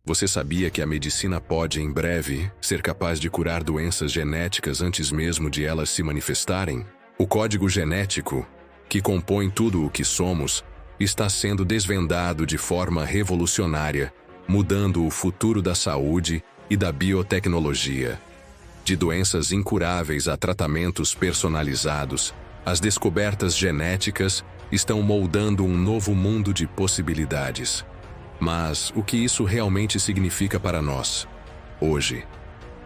Você sabia que a medicina pode, em breve, ser capaz de curar doenças genéticas antes mesmo de elas se manifestarem? O código genético, que compõe tudo o que somos, está sendo desvendado de forma revolucionária, mudando o futuro da saúde e da biotecnologia. De doenças incuráveis a tratamentos personalizados, as descobertas genéticas estão moldando um novo mundo de possibilidades. Mas o que isso realmente significa para nós, hoje?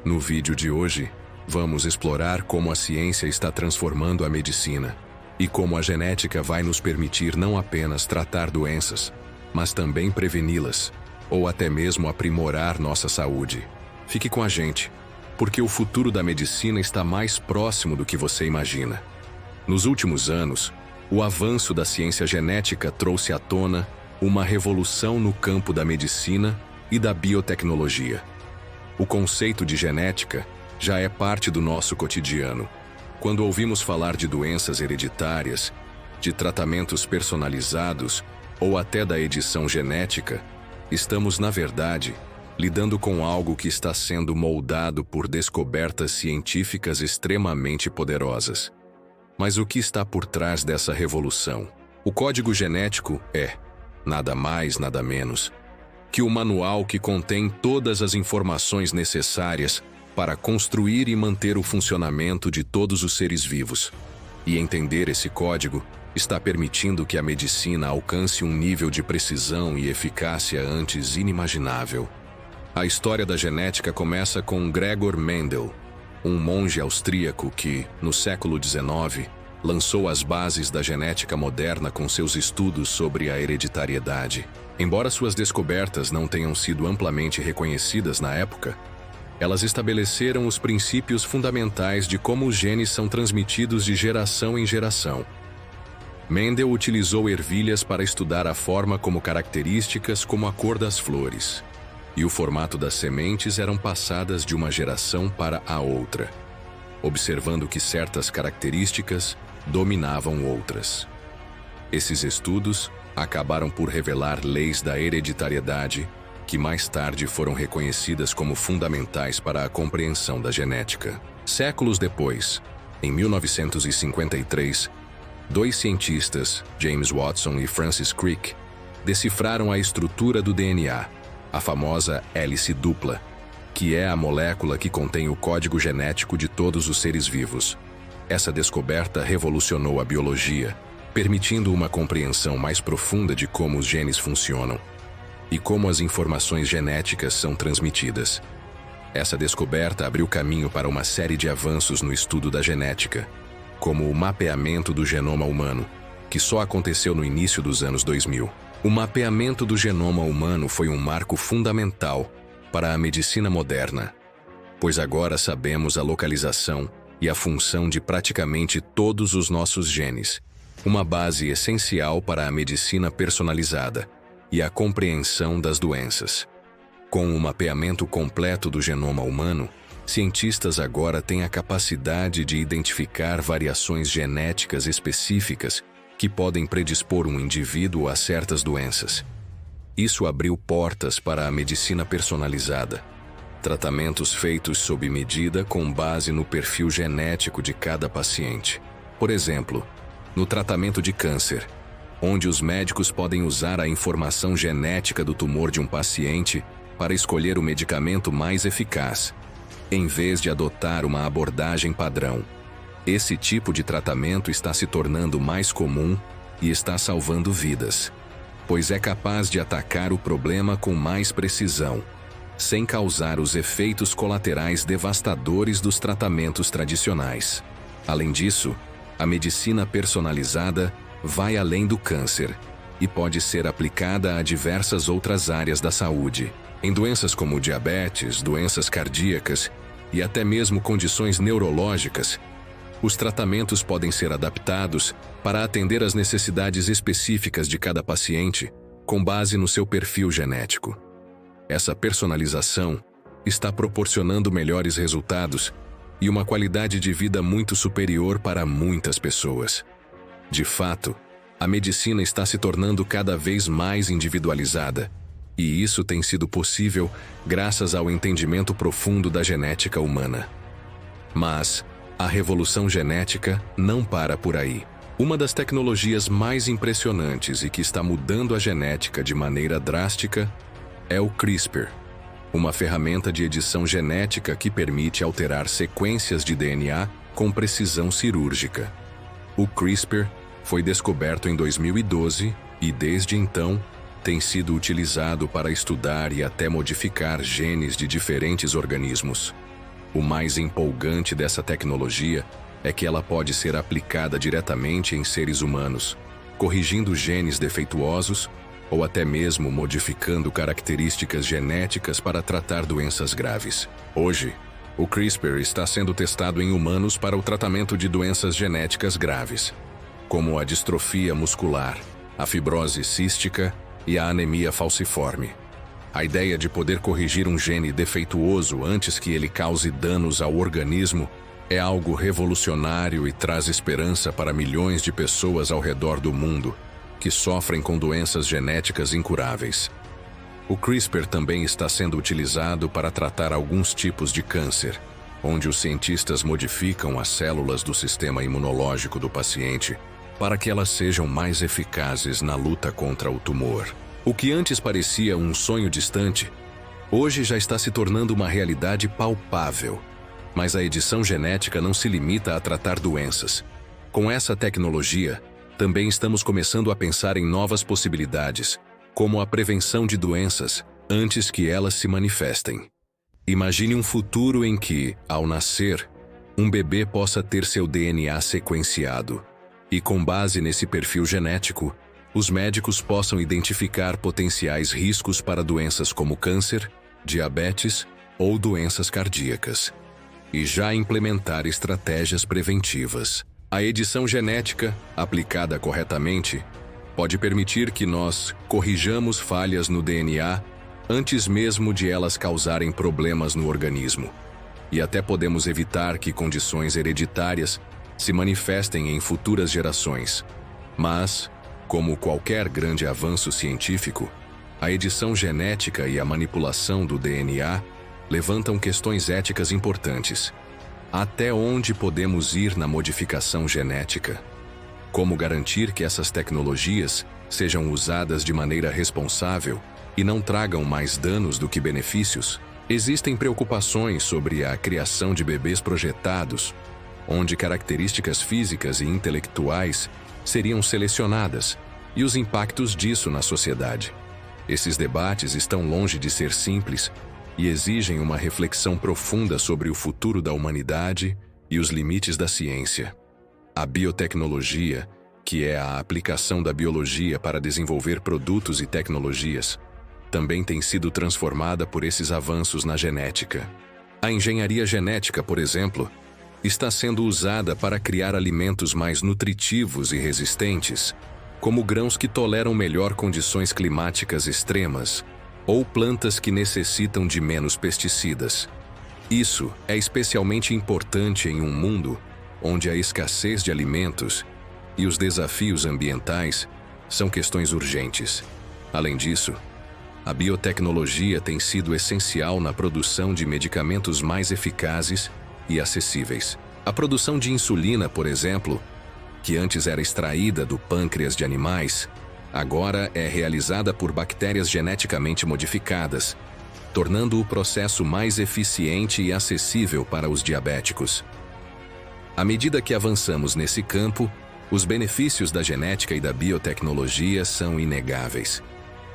No vídeo de hoje, vamos explorar como a ciência está transformando a medicina e como a genética vai nos permitir não apenas tratar doenças, mas também preveni-las, ou até mesmo aprimorar nossa saúde. Fique com a gente, porque o futuro da medicina está mais próximo do que você imagina. Nos últimos anos, o avanço da ciência genética trouxe à tona uma revolução no campo da medicina e da biotecnologia. O conceito de genética já é parte do nosso cotidiano. Quando ouvimos falar de doenças hereditárias, de tratamentos personalizados ou até da edição genética, estamos, na verdade, lidando com algo que está sendo moldado por descobertas científicas extremamente poderosas. Mas o que está por trás dessa revolução? O código genético é, nada mais, nada menos, que o manual que contém todas as informações necessárias para construir e manter o funcionamento de todos os seres vivos. E entender esse código está permitindo que a medicina alcance um nível de precisão e eficácia antes inimaginável. A história da genética começa com Gregor Mendel, um monge austríaco que, no século XIX, lançou as bases da genética moderna com seus estudos sobre a hereditariedade. Embora suas descobertas não tenham sido amplamente reconhecidas na época, elas estabeleceram os princípios fundamentais de como os genes são transmitidos de geração em geração. Mendel utilizou ervilhas para estudar a forma como características como a cor das flores, e o formato das sementes eram passadas de uma geração para a outra, observando que certas características dominavam outras. Esses estudos acabaram por revelar leis da hereditariedade que mais tarde foram reconhecidas como fundamentais para a compreensão da genética. Séculos depois, em 1953, dois cientistas, James Watson e Francis Crick, decifraram a estrutura do DNA, a famosa hélice dupla, que é a molécula que contém o código genético de todos os seres vivos. Essa descoberta revolucionou a biologia, permitindo uma compreensão mais profunda de como os genes funcionam e como as informações genéticas são transmitidas. Essa descoberta abriu caminho para uma série de avanços no estudo da genética, como o mapeamento do genoma humano, que só aconteceu no início dos anos 2000. O mapeamento do genoma humano foi um marco fundamental para a medicina moderna, pois agora sabemos a localização e a função de praticamente todos os nossos genes, uma base essencial para a medicina personalizada e a compreensão das doenças. Com o mapeamento completo do genoma humano, cientistas agora têm a capacidade de identificar variações genéticas específicas que podem predispor um indivíduo a certas doenças. Isso abriu portas para a medicina personalizada, tratamentos feitos sob medida com base no perfil genético de cada paciente. Por exemplo, no tratamento de câncer, onde os médicos podem usar a informação genética do tumor de um paciente para escolher o medicamento mais eficaz, em vez de adotar uma abordagem padrão. Esse tipo de tratamento está se tornando mais comum e está salvando vidas, pois é capaz de atacar o problema com mais precisão, sem causar os efeitos colaterais devastadores dos tratamentos tradicionais. Além disso, a medicina personalizada vai além do câncer e pode ser aplicada a diversas outras áreas da saúde, em doenças como diabetes, doenças cardíacas e até mesmo condições neurológicas. Os tratamentos podem ser adaptados para atender às necessidades específicas de cada paciente, com base no seu perfil genético. Essa personalização está proporcionando melhores resultados e uma qualidade de vida muito superior para muitas pessoas. De fato, a medicina está se tornando cada vez mais individualizada, E isso tem sido possível graças ao entendimento profundo da genética humana. Mas a revolução genética não para por aí. Uma das tecnologias mais impressionantes e que está mudando a genética de maneira drástica é o CRISPR, uma ferramenta de edição genética que permite alterar sequências de DNA com precisão cirúrgica. O CRISPR foi descoberto em 2012 e, desde então, tem sido utilizado para estudar e até modificar genes de diferentes organismos. O mais empolgante dessa tecnologia é que ela pode ser aplicada diretamente em seres humanos, corrigindo genes defeituosos ou até mesmo modificando características genéticas para tratar doenças graves. Hoje, o CRISPR está sendo testado em humanos para o tratamento de doenças genéticas graves, como a distrofia muscular, a fibrose cística e a anemia falciforme. A ideia de poder corrigir um gene defeituoso antes que ele cause danos ao organismo é algo revolucionário e traz esperança para milhões de pessoas ao redor do mundo que sofrem com doenças genéticas incuráveis. O CRISPR também está sendo utilizado para tratar alguns tipos de câncer, onde os cientistas modificam as células do sistema imunológico do paciente para que elas sejam mais eficazes na luta contra o tumor. O que antes parecia um sonho distante, hoje já está se tornando uma realidade palpável. Mas a edição genética não se limita a tratar doenças. Com essa tecnologia, também estamos começando a pensar em novas possibilidades, como a prevenção de doenças antes que elas se manifestem. Imagine um futuro em que, ao nascer, um bebê possa ter seu DNA sequenciado e, com base nesse perfil genético, os médicos possam identificar potenciais riscos para doenças como câncer, diabetes ou doenças cardíacas, e já implementar estratégias preventivas. A edição genética, aplicada corretamente, pode permitir que nós corrijamos falhas no DNA antes mesmo de elas causarem problemas no organismo. E até podemos evitar que condições hereditárias se manifestem em futuras gerações. Mas, como qualquer grande avanço científico, a edição genética e a manipulação do DNA levantam questões éticas importantes. Até onde podemos ir na modificação genética? Como garantir que essas tecnologias sejam usadas de maneira responsável e não tragam mais danos do que benefícios? Existem preocupações sobre a criação de bebês projetados, onde características físicas e intelectuais seriam selecionadas, e os impactos disso na sociedade. Esses debates estão longe de ser simples e exigem uma reflexão profunda sobre o futuro da humanidade e os limites da ciência. A biotecnologia, que é a aplicação da biologia para desenvolver produtos e tecnologias, também tem sido transformada por esses avanços na genética. A engenharia genética, por exemplo, está sendo usada para criar alimentos mais nutritivos e resistentes, como grãos que toleram melhor condições climáticas extremas, ou plantas que necessitam de menos pesticidas. Isso é especialmente importante em um mundo onde a escassez de alimentos e os desafios ambientais são questões urgentes. Além disso, a biotecnologia tem sido essencial na produção de medicamentos mais eficazes e acessíveis. A produção de insulina, por exemplo, que antes era extraída do pâncreas de animais, agora é realizada por bactérias geneticamente modificadas, tornando o processo mais eficiente e acessível para os diabéticos. À medida que avançamos nesse campo, os benefícios da genética e da biotecnologia são inegáveis.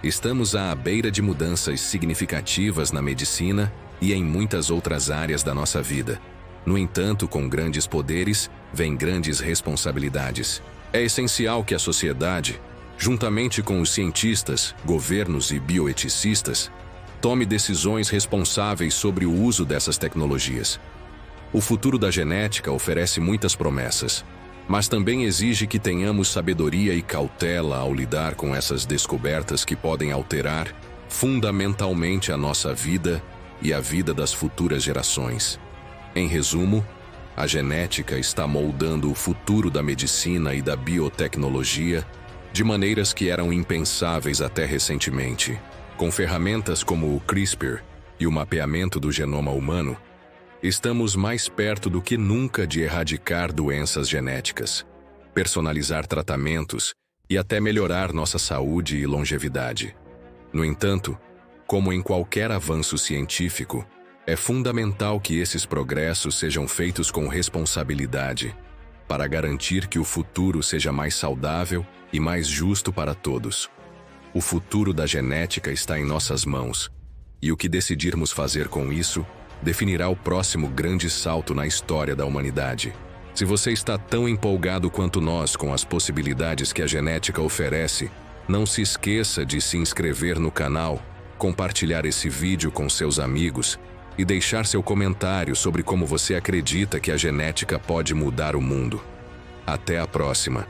Estamos à beira de mudanças significativas na medicina e em muitas outras áreas da nossa vida. No entanto, com grandes poderes, vêm grandes responsabilidades. É essencial que a sociedade, juntamente com os cientistas, governos e bioeticistas, tome decisões responsáveis sobre o uso dessas tecnologias. O futuro da genética oferece muitas promessas, mas também exige que tenhamos sabedoria e cautela ao lidar com essas descobertas que podem alterar fundamentalmente a nossa vida e a vida das futuras gerações. Em resumo, a genética está moldando o futuro da medicina e da biotecnologia de maneiras que eram impensáveis até recentemente. Com ferramentas como o CRISPR e o mapeamento do genoma humano, estamos mais perto do que nunca de erradicar doenças genéticas, personalizar tratamentos e até melhorar nossa saúde e longevidade. No entanto, como em qualquer avanço científico, é fundamental que esses progressos sejam feitos com responsabilidade, para garantir que o futuro seja mais saudável e mais justo para todos. O futuro da genética está em nossas mãos, e o que decidirmos fazer com isso definirá o próximo grande salto na história da humanidade. Se você está tão empolgado quanto nós com as possibilidades que a genética oferece, não se esqueça de se inscrever no canal, compartilhar esse vídeo com seus amigos e deixar seu comentário sobre como você acredita que a genética pode mudar o mundo. Até a próxima!